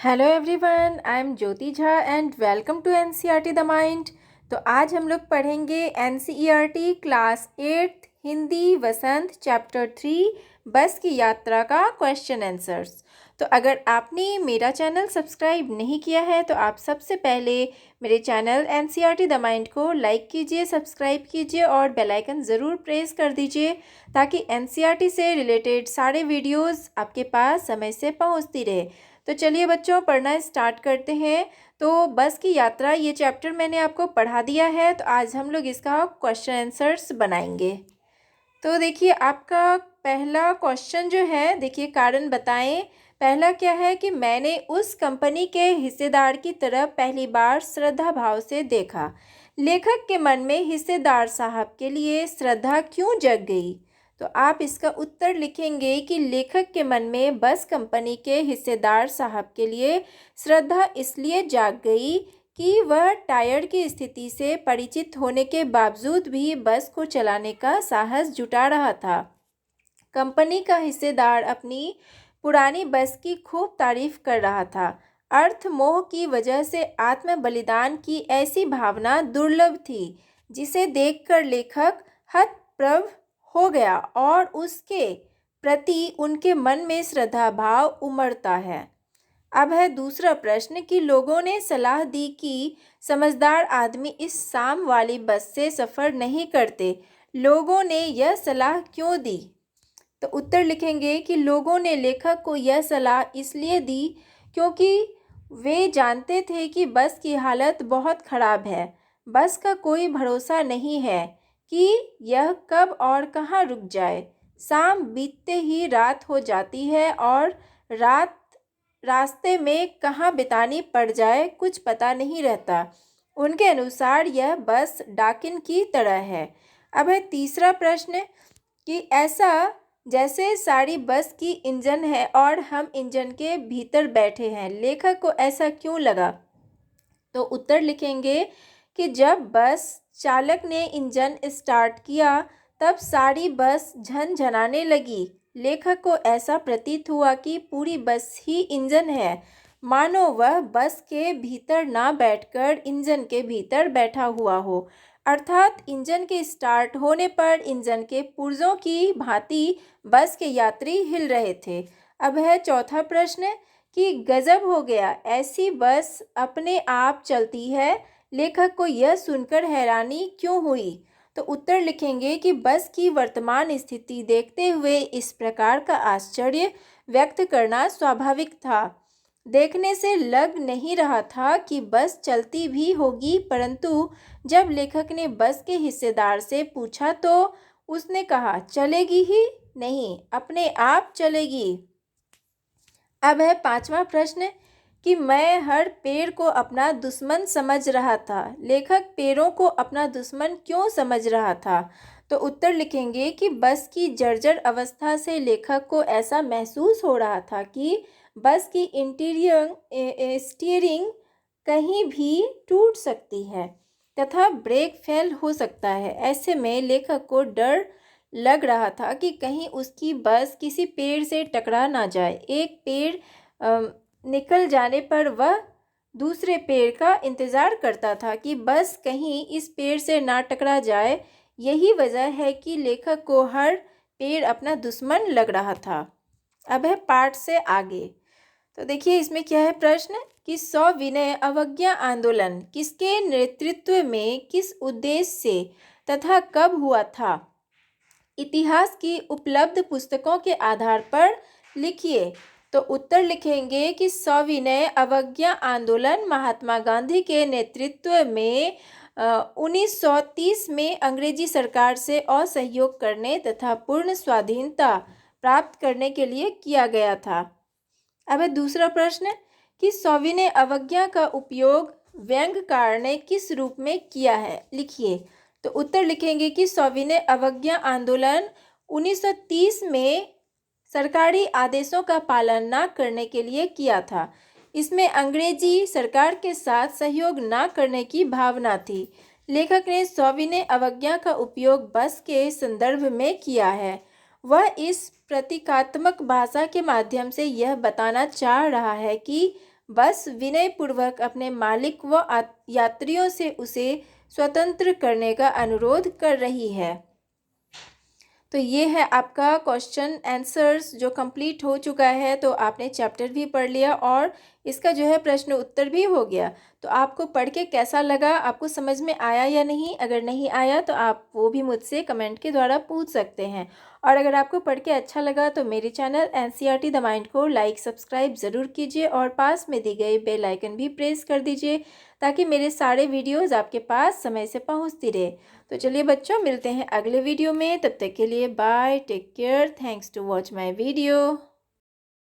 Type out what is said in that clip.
Hello everyone, I am Jyoti Jha and welcome to NCERT the mind. तो आज हम लोग पढ़ेंगे NCERT class 8 Hindi Vasant chapter 3 bus की यात्रा का क्वेश्चन आंसर्स। तो अगर आपने मेरा चैनल सब्सक्राइब नहीं किया है तो आप सबसे पहले मेरे चैनल एनसीईआरटी द माइंड को लाइक कीजिए, सब्सक्राइब कीजिए और बेल आइकन ज़रूर प्रेस कर दीजिए ताकि एनसीईआरटी से रिलेटेड सारे वीडियोज़ आपके पास समय से पहुँचती रहे। तो चलिए बच्चों, पढ़ना स्टार्ट करते हैं। तो बस की यात्रा ये चैप्टर मैंने आपको पढ़ा दिया है, तो आज हम लोग इसका क्वेश्चन आंसर्स बनाएंगे। तो देखिए, आपका पहला क्वेश्चन जो है, देखिए कारण बताएं। पहला क्या है कि मैंने उस कंपनी के हिस्सेदार की तरफ पहली बार श्रद्धा भाव से देखा। लेखक के मन में हिस्सेदार साहब के लिए श्रद्धा क्यों जग गई? तो आप इसका उत्तर लिखेंगे कि लेखक के मन में बस कंपनी के हिस्सेदार साहब के लिए श्रद्धा इसलिए जाग गई कि वह टायर की स्थिति से परिचित होने के बावजूद भी बस को चलाने का साहस जुटा रहा था। कंपनी का हिस्सेदार अपनी पुरानी बस की खूब तारीफ कर रहा था। अर्थ मोह की वजह से आत्म बलिदान की ऐसी भावना दुर्लभ थी जिसे देखकर लेखक हतप्रभ हो गया और उसके प्रति उनके मन में श्रद्धा भाव उमड़ता है। अब है दूसरा प्रश्न कि लोगों ने सलाह दी कि समझदार आदमी इस शाम वाली बस से सफ़र नहीं करते। लोगों ने यह सलाह क्यों दी? तो उत्तर लिखेंगे कि लोगों ने लेखक को यह सलाह इसलिए दी क्योंकि वे जानते थे कि बस की हालत बहुत ख़राब है। बस का कोई भरोसा नहीं है कि यह कब और कहाँ रुक जाए। शाम बीतते ही रात हो जाती है और रात रास्ते में कहाँ बितानी पड़ जाए कुछ पता नहीं रहता। उनके अनुसार यह बस डाकिन की तरह है। अब है तीसरा प्रश्न कि ऐसा जैसे सारी बस की इंजन है और हम इंजन के भीतर बैठे हैं, लेखक को ऐसा क्यों लगा? तो उत्तर लिखेंगे कि जब बस चालक ने इंजन स्टार्ट किया तब सारी बस झनझनाने लगी। लेखक को ऐसा प्रतीत हुआ कि पूरी बस ही इंजन है, मानो वह बस के भीतर ना बैठकर इंजन के भीतर बैठा हुआ हो। अर्थात इंजन के स्टार्ट होने पर इंजन के पुर्जों की भांति बस के यात्री हिल रहे थे। अब है चौथा प्रश्न कि गजब हो गया, ऐसी बस अपने आप चलती है। लेखक को यह सुनकर हैरानी क्यों हुई? तो उत्तर लिखेंगे कि बस की वर्तमान स्थिति देखते हुए इस प्रकार का आश्चर्य व्यक्त करना स्वाभाविक था। देखने से लग नहीं रहा था कि बस चलती भी होगी, परंतु जब लेखक ने बस के हिस्सेदार से पूछा तो उसने कहा, चलेगी ही नहीं, अपने आप चलेगी। अब है पांचवा प्रश्न कि मैं हर पेड़ को अपना दुश्मन समझ रहा था। लेखक पेड़ों को अपना दुश्मन क्यों समझ रहा था? तो उत्तर लिखेंगे कि बस की जर्जर अवस्था से लेखक को ऐसा महसूस हो रहा था कि बस की स्टीयरिंग कहीं भी टूट सकती है तथा ब्रेक फेल हो सकता है। ऐसे में लेखक को डर लग रहा था कि कहीं उसकी बस किसी पेड़ से टकरा ना जाए। एक पेड़ निकल जाने पर वह दूसरे पेड़ का इंतज़ार करता था कि बस कहीं इस पेड़ से ना टकरा जाए। यही वजह है कि लेखक को हर पेड़ अपना दुश्मन लग रहा था। अब है पाठ से आगे। तो देखिए, इसमें क्या है प्रश्न कि सविनय अवज्ञा आंदोलन किसके नेतृत्व में, किस उद्देश्य से तथा कब हुआ था? इतिहास की उपलब्ध पुस्तकों के आधार पर लिखिए। तो उत्तर लिखेंगे कि सविनय अवज्ञा आंदोलन महात्मा गांधी के नेतृत्व में 1930 में अंग्रेजी सरकार से असहयोग करने तथा पूर्ण स्वाधीनता प्राप्त करने के लिए किया गया था। अब है दूसरा प्रश्न कि सविनय अवज्ञा का उपयोग व्यंग्यकार ने किस रूप में किया है? लिखिए। तो उत्तर लिखेंगे कि सविनय अवज्ञा आंदोलन 1930 में सरकारी आदेशों का पालन न करने के लिए किया था। इसमें अंग्रेजी सरकार के साथ सहयोग न करने की भावना थी। लेखक ने सविनय अवज्ञा का उपयोग बस के संदर्भ में किया है। वह इस प्रतीकात्मक भाषा के माध्यम से यह बताना चाह रहा है कि बस विनयपूर्वक अपने मालिक व यात्रियों से उसे स्वतंत्र करने का अनुरोध कर रही है। तो ये है आपका क्वेश्चन आंसर्स जो कंप्लीट हो चुका है। तो आपने चैप्टर भी पढ़ लिया और इसका जो है प्रश्न उत्तर भी हो गया। तो आपको पढ़ के कैसा लगा, आपको समझ में आया या नहीं? अगर नहीं आया तो आप वो भी मुझसे कमेंट के द्वारा पूछ सकते हैं। और अगर आपको पढ़ के अच्छा लगा तो मेरे चैनल एनसीईआरटी द माइंड को लाइक सब्सक्राइब ज़रूर कीजिए और पास में दी गई बेल आइकन भी प्रेस कर दीजिए ताकि मेरे सारे वीडियोज़ आपके पास समय से पहुँचती रहे। तो चलिए बच्चों, मिलते हैं अगले वीडियो में। तब तक के लिए bye, take care, thanks to watch my video.